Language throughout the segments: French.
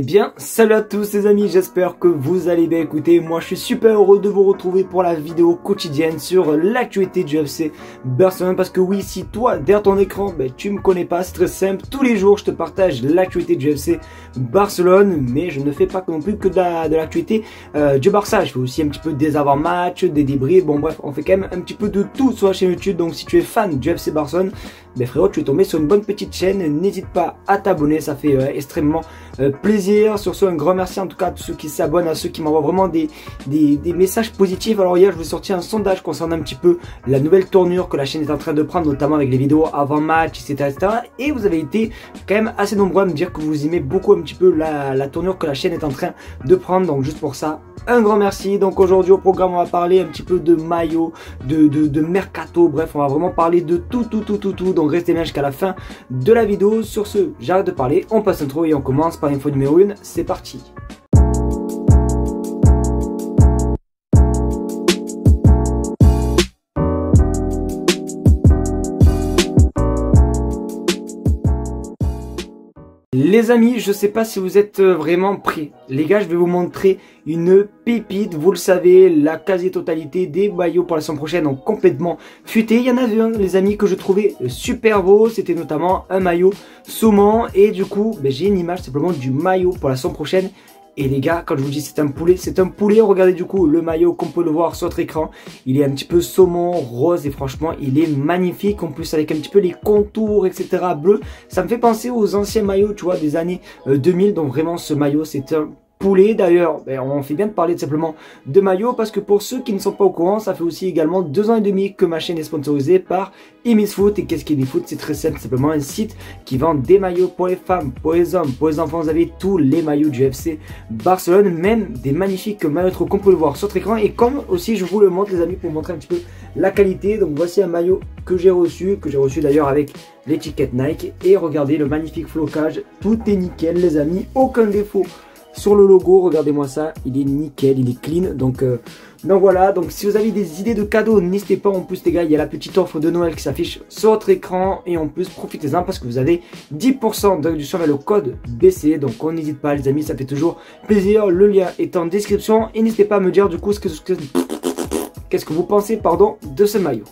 Eh bien, salut à tous les amis, j'espère que vous allez bien. Écoutez, moi je suis super heureux de vous retrouver pour la vidéo quotidienne sur l'actualité du FC Barcelone. Parce que oui, si toi, derrière ton écran, tu me connais pas, c'est très simple. Tous les jours, je te partage l'actualité du FC Barcelone. Mais je ne fais pas non plus que de l'actualité du Barça. Je fais aussi un petit peu des avant-matchs, des débriefs. Bon bref, on fait quand même un petit peu de tout sur la chaîne YouTube. Donc si tu es fan du FC Barcelone, frérot, tu es tombé sur une bonne petite chaîne. N'hésite pas à t'abonner, ça fait extrêmement plaisir. Sur ce, un grand merci en tout cas à tous ceux qui s'abonnent, à ceux qui m'envoient vraiment des messages positifs. Alors hier, je vous ai sorti un sondage concernant un petit peu la nouvelle tournure que la chaîne est en train de prendre, notamment avec les vidéos avant match, etc., etc. Et vous avez été quand même assez nombreux à me dire que vous aimez beaucoup un petit peu la tournure que la chaîne est en train de prendre. Donc juste pour ça, un grand merci. Donc aujourd'hui au programme, on va parler un petit peu de maillot, de mercato. Bref, on va vraiment parler de tout. Donc restez bien jusqu'à la fin de la vidéo. Sur ce, j'arrête de parler, on passe l'intro et on commence par l'info numéro 1. C'est parti. Les amis, je sais pas si vous êtes vraiment prêts. Les gars, je vais vous montrer une pépite. Vous le savez, la quasi-totalité des maillots pour la saison prochaine ont complètement fuité. Il y en avait un, les amis, que je trouvais super beau. C'était notamment un maillot saumon. Et du coup, j'ai une image simplement du maillot pour la saison prochaine. Et les gars, quand je vous dis c'est un poulet, c'est un poulet. Regardez du coup le maillot comme on peut le voir sur votre écran. Il est un petit peu saumon, rose et franchement il est magnifique. En plus avec un petit peu les contours etc. bleu. Ça me fait penser aux anciens maillots tu vois des années 2000. Donc vraiment ce maillot c'est un poulet. D'ailleurs, on fait bien de parler simplement de maillot parce que pour ceux qui ne sont pas au courant, ça fait aussi également 2 ans et demi que ma chaîne est sponsorisée par Imisfoot. Et qu'est-ce qu'Imisfoot? C'est très simple, simplement un site qui vend des maillots pour les femmes, pour les hommes, pour les enfants. Vous avez tous les maillots du FC Barcelone, même des magnifiques maillots qu'on peut le voir sur votre écran. Et comme aussi je vous le montre les amis pour vous montrer un petit peu la qualité. Donc voici un maillot que j'ai reçu d'ailleurs avec l'étiquette Nike. Et regardez le magnifique flocage, tout est nickel les amis, aucun défaut sur le logo, regardez-moi ça, il est nickel, il est clean, donc voilà, donc si vous avez des idées de cadeaux, n'hésitez pas, en plus les gars, il y a la petite offre de Noël qui s'affiche sur votre écran, et en plus, profitez-en parce que vous avez 10% de réduction avec le code BC, donc on n'hésite pas les amis, ça fait toujours plaisir, le lien est en description, et n'hésitez pas à me dire du coup, qu'est-ce que vous pensez, pardon, de ce maillot.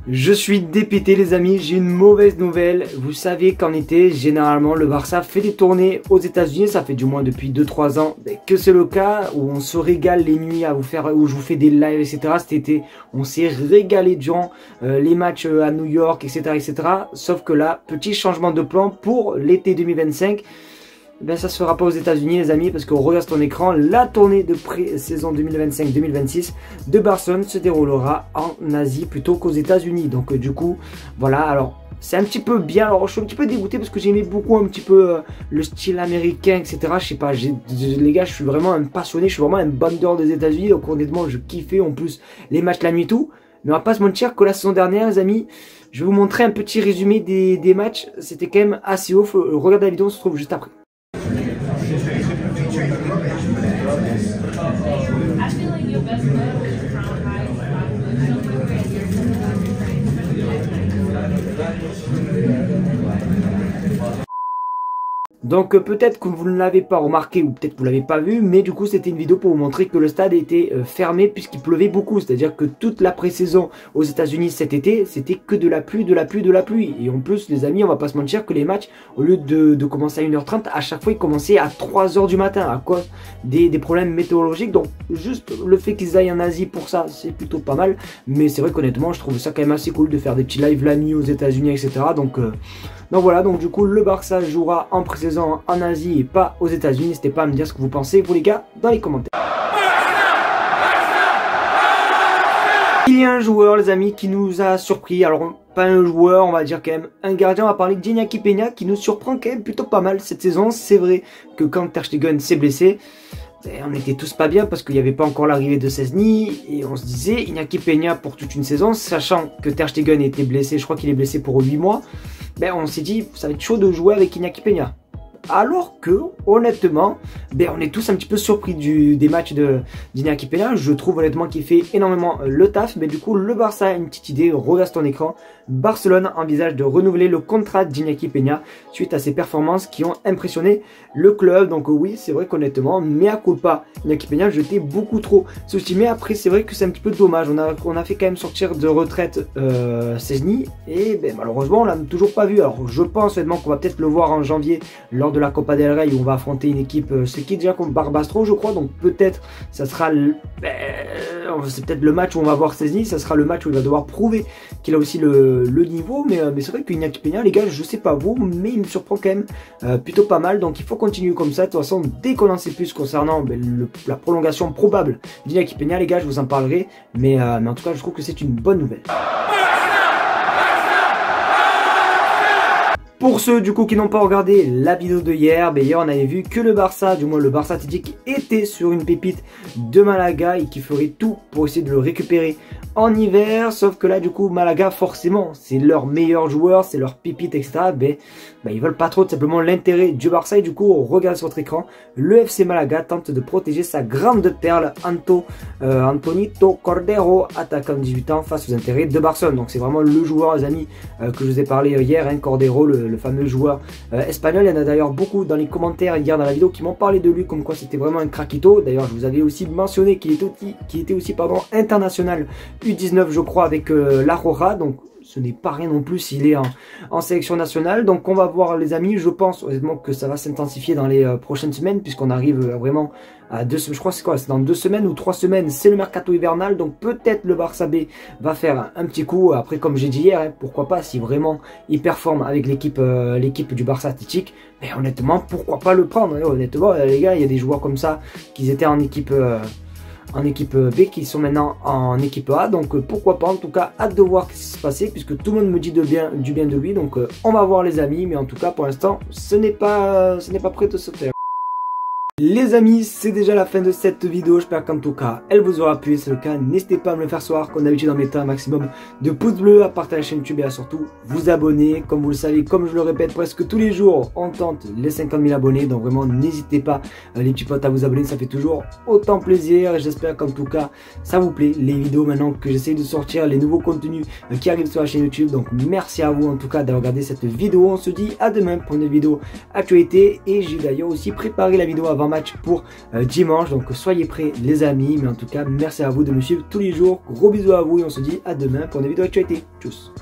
Je suis dépité les amis, j'ai une mauvaise nouvelle. Vous savez qu'en été, généralement, le Barça fait des tournées aux États-Unis. Ça fait du moins depuis 2-3 ans que c'est le cas, où on se régale les nuits à vous faire, où je vous fais des lives, etc. Cet été, on s'est régalé durant les matchs à New York, etc., etc. Sauf que là, petit changement de plan pour l'été 2025. Ça se fera pas aux États-Unis les amis, parce qu'on regarde sur ton écran, la tournée de pré-saison 2025-2026 de Barcelone se déroulera en Asie plutôt qu'aux États-Unis. Donc du coup, voilà, alors c'est un petit peu bien. Alors je suis un petit peu dégoûté parce que j'aimais beaucoup un petit peu le style américain, etc. Je sais pas, les gars, je suis vraiment un passionné, je suis vraiment un bandeur des États-Unis. Donc honnêtement, je kiffais en plus les matchs la nuit tout. Mais on va pas se mentir que la saison dernière, les amis, je vais vous montrer un petit résumé des matchs. C'était quand même assez ouf. Regardez la vidéo, on se retrouve juste après. Donc peut-être que vous ne l'avez pas remarqué ou peut-être que vous ne l'avez pas vu, mais du coup c'était une vidéo pour vous montrer que le stade était fermé puisqu'il pleuvait beaucoup. C'est-à-dire que toute la pré-saison aux États-Unis cet été, c'était que de la pluie, de la pluie, de la pluie. Et en plus les amis, on va pas se mentir que les matchs, au lieu de commencer à 1h30, à chaque fois ils commençaient à 3h du matin à cause des problèmes météorologiques. Donc juste le fait qu'ils aillent en Asie pour ça, c'est plutôt pas mal. Mais c'est vrai qu'honnêtement, je trouve ça quand même assez cool de faire des petits lives la nuit aux États-Unis, etc. Donc voilà, donc du coup le Barça jouera en pré-saison en Asie et pas aux États-Unis. N'hésitez pas à me dire ce que vous pensez, vous les gars, dans les commentaires. Il y a un joueur, les amis, qui nous a surpris. Alors, pas un joueur, on va dire quand même un gardien. On va parler d'Iñaki Peña qui nous surprend quand même plutôt pas mal cette saison. C'est vrai que quand Ter Stegen s'est blessé, on était tous pas bien parce qu'il n'y avait pas encore l'arrivée de Szczęsny et on se disait Iñaki Peña pour toute une saison, sachant que Ter Stegen était blessé, je crois qu'il est blessé pour 8 mois. On s'est dit ça va être chaud de jouer avec Iñaki Peña. alors que honnêtement, on est tous un petit peu surpris des matchs d'Iñaki Peña. Je trouve honnêtement qu'il fait énormément le taf, mais du coup le Barça a une petite idée, regarde ton écran. Barcelone envisage de renouveler le contrat d'Iñaki Peña suite à ses performances qui ont impressionné le club. Donc oui, c'est vrai qu'honnêtement, mea culpa, Iñaki Peña jeté beaucoup trop sous-estimé. Après c'est vrai que c'est un petit peu dommage, on a fait quand même sortir de retraite Szczęsny et malheureusement on l'a toujours pas vu. Alors je pense honnêtement qu'on va peut-être le voir en janvier lors de la Copa del Rey où on va affronter une équipe, c'est qui déjà contre Barbastro je crois, donc peut-être ça sera c'est peut-être le match où on va voir Szczęsny, ça sera le match où il va devoir prouver qu'il a aussi le niveau, mais c'est vrai que Iñaki Peña, les gars, je sais pas vous, mais il me surprend quand même plutôt pas mal, donc il faut continuer comme ça. De toute façon, dès qu'on en sait plus concernant la prolongation probable d'Iñaki Peña, les gars, je vous en parlerai, mais en tout cas, je trouve que c'est une bonne nouvelle. Pour ceux du coup qui n'ont pas regardé la vidéo de hier, hier on avait vu que le Barça, du moins le Barça Athletic était sur une pépite de Malaga et qui ferait tout pour essayer de le récupérer en hiver. Sauf que là du coup Malaga forcément c'est leur meilleur joueur, c'est leur pépite etc. Ils veulent pas trop tout simplement l'intérêt du Barça et du coup on regarde sur votre écran, le FC Malaga tente de protéger sa grande perle Antonito Cordero, attaquant de 18 ans face aux intérêts de Barcelone. Donc c'est vraiment le joueur les amis que je vous ai parlé hier, Cordero, le fameux joueur espagnol. Il y en a d'ailleurs beaucoup dans les commentaires hier dans la vidéo qui m'ont parlé de lui comme quoi c'était vraiment un craquito. D'ailleurs je vous avais aussi mentionné qu'il était aussi international U19 je crois avec la Roja, donc ce n'est pas rien non plus s'il est en sélection nationale. Donc on va voir les amis, je pense honnêtement que ça va s'intensifier dans les prochaines semaines puisqu'on arrive vraiment à 2 semaines, je crois c'est quoi, c'est dans 2 semaines ou 3 semaines, c'est le mercato hivernal. Donc peut-être le Barça B va faire un petit coup, après comme j'ai dit hier, pourquoi pas si vraiment il performe avec l'équipe du Barça Athletic, mais honnêtement pourquoi pas le prendre, honnêtement les gars, il y a des joueurs comme ça qui étaient en équipe B qui sont maintenant en équipe A, donc pourquoi pas. En tout cas hâte de voir ce qui se passe puisque tout le monde me dit du bien de lui, donc on va voir les amis, mais en tout cas pour l'instant ce n'est pas prêt de se faire. Les amis, c'est déjà la fin de cette vidéo, j'espère qu'en tout cas elle vous aura plu. Si c'est le cas, n'hésitez pas à me le faire savoir, comme d'habitude en mettant un maximum de pouces bleus, à partager la chaîne YouTube et à surtout vous abonner. Comme vous le savez, comme je le répète presque tous les jours, on tente les 50 000 abonnés, donc vraiment n'hésitez pas les petits potes à vous abonner, ça fait toujours autant plaisir et j'espère qu'en tout cas ça vous plaît les vidéos maintenant que j'essaie de sortir, les nouveaux contenus qui arrivent sur la chaîne YouTube. Donc merci à vous en tout cas d'avoir regardé cette vidéo, on se dit à demain pour une vidéo actualité et j'ai d'ailleurs aussi préparé la vidéo avant match pour dimanche, donc soyez prêts les amis, mais en tout cas merci à vous de me suivre tous les jours, gros bisous à vous et on se dit à demain pour une vidéo actualité. Tchuss.